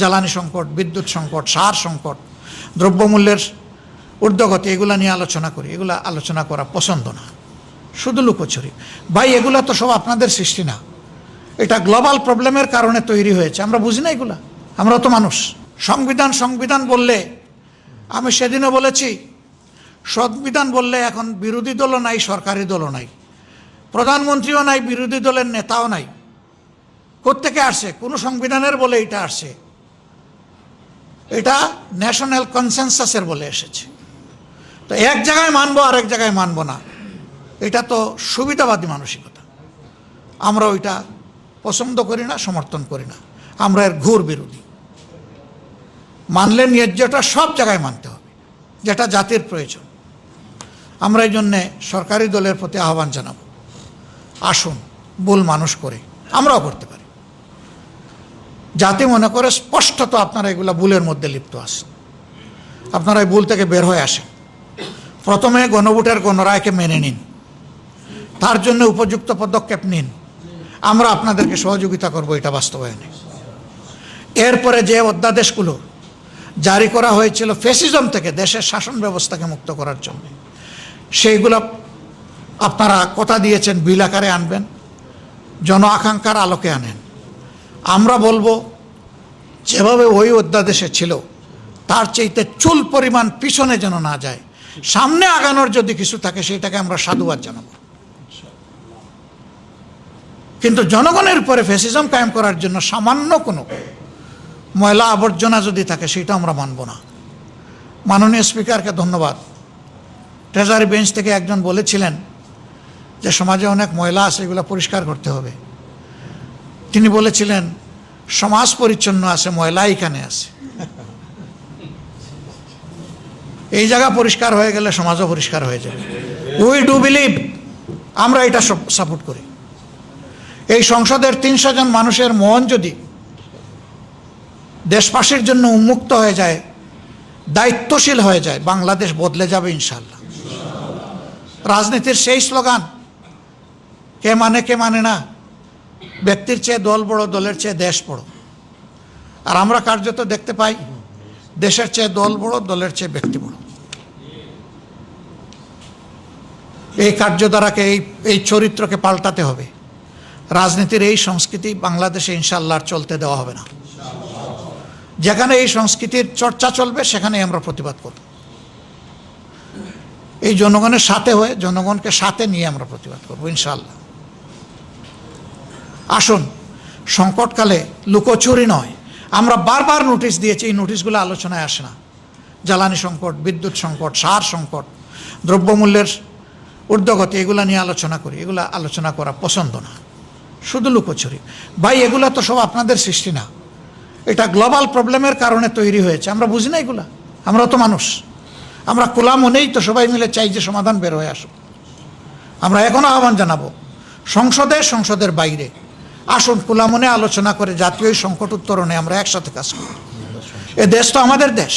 জ্বালানি সংকট, বিদ্যুৎ সংকট, সার সংকট, দ্রব্যমূল্যের ঊর্ধ্বগতি, এগুলা নিয়ে আলোচনা করি। এগুলা আলোচনা করা পছন্দ না, শুধু লুকোচুরি। ভাই এগুলা তো সব আপনাদের সৃষ্টি না, এটা গ্লোবাল প্রবলেমের কারণে তৈরি হয়েছে। আমরা বুঝি না এগুলা, আমরা তো মানুষ। সংবিধান সংবিধান বললে, আমি সেদিনও বলেছি, সংবিধান বললে এখন বিরোধী দলও নাই, সরকারি দলও নাই, প্রধানমন্ত্রীও নাই, বিরোধী দলের নেতাও নাই। কোত্থেকে আসছে? কোন সংবিধানের বলে এটা আসছে? এটা ন্যাশনাল কনসেনসাসের বলে এসেছে। তো এক জায়গায় মানবো আর এক জায়গায় মানবো না, এটা তো সুবিধাবাদী মানসিকতা। আমরা ওইটা পছন্দ করি না, সমর্থন করি না, আমরা এর ঘোর বিরোধী। মানলে ন্যায্যটা সব জায়গায় মানতে হবে, যেটা জাতির প্রয়োজন। আমরা এই জন্যে সরকারি দলের প্রতি আহ্বান জানাবো, আসুন ভুল মানুষ করে, আমরাও করতে পারি। জাতি মনে করে স্পষ্টত আপনারা এগুলা ভুলের মধ্যে লিপ্ত আছেন, আপনারা এই ভুল থেকে বের হয়ে আসেন। প্রথমে গণভোটের গণরায়কে মেনে নিন, তার জন্য উপযুক্ত পদক্ষেপ নিন, আমরা আপনাদেরকে সহযোগিতা করব এটা বাস্তবায়নে। এরপরে যে অধ্যাদেশগুলো জারি করা হয়েছিল ফ্যাসিজম থেকে দেশের শাসন ব্যবস্থাকে মুক্ত করার জন্য, সেইগুলো আপনারা কথা দিয়েছেন বিল আকারে আনবেন, জন আকাঙ্ক্ষার আলোকে আনেন। আমরা বলবো যেভাবে ওই অধ্যাদেশে ছিল তার চাইতে চুল পরিমাণ পিছনে যেন না যায়, সামনে আগানোর যদি কিছু থাকে সেটাকে আমরা সাধুবাদ জানাবো। কিন্তু জনগণের উপরে ফ্যাসিজম কায়েম করার জন্য সামান্য কোনো ময়লা আবর্জনা যদি থাকে সেটা আমরা মানব না। মাননীয় স্পিকারকে ধন্যবাদ। ট্রেজারি বেঞ্চ থেকে একজন বলেছিলেন যে সমাজে অনেক ময়লা আছে, এগুলো পরিষ্কার করতে হবে। তিনি বলেছিলেন সমাজ পরিচ্ছন্ন আছে, ময়লা এখানে আছে। এই জায়গা পরিষ্কার হয়ে গেলে সমাজও পরিষ্কার হয়ে যাবে। উই ডু বিলিভ, আমরা এটা সাপোর্ট করি। এই সংসদের 300 জন মানুষের মন যদি দেশবাসীর জন্য উন্মুক্ত হয়ে যায়, দায়িত্বশীল হয়ে যায়, বাংলাদেশ বদলে যাবে ইনশাআল্লাহ। রাজনীতির সেই স্লোগান কে মানে কে মানে না, ব্যক্তির চেয়ে দল বড়, দলের চেয়ে দেশ বড়। আর আমরা কার্যত দেখতে পাই দেশের চেয়ে দল বড়, দলের চেয়ে ব্যক্তি বড়। এই কার্যধারাকে, এই চরিত্রকে পাল্টাতে হবে। রাজনীতির এই সংস্কৃতি বাংলাদেশে ইনশাআল্লাহ চলতে দেওয়া হবে না। যেখানে এই সংস্কৃতির চর্চা চলবে সেখানেই আমরা প্রতিবাদ করব। এই জনগণের সাথে হয়ে, জনগণকে সাথে নিয়ে আমরা প্রতিবাদ করব ইনশাআল্লাহ। আসুন, সংকটকালে লুকোচুরি নয়, আমরা বারবার নোটিশ দিয়েছি, এই নোটিশগুলো আলোচনায় আসে না। জ্বালানি সংকট, বিদ্যুৎ সংকট, সার সংকট, দ্রব্যমূল্যের ঊর্ধ্বগতি, এগুলা নিয়ে আলোচনা করি। এগুলা আলোচনা করা পছন্দ না, শুধু লুকোচুরি। ভাই এগুলা তো সব আপনাদের সৃষ্টি না, এটা গ্লোবাল প্রবলেমের কারণে তৈরি হয়েছে। আমরা বুঝি না এগুলা, আমরা তো মানুষ। আমরা খোলা মনেই তো সবাই মিলে চাই যে সমাধান বের হয়ে আসুক। আমরা এখনো আহ্বান জানাবো সংসদের বাইরে, আসুন খোলা মনে আলোচনা করে জাতীয় সংকট উত্তরণে আমরা একসাথে কাজ করি। এ দেশ তো আমাদের দেশ।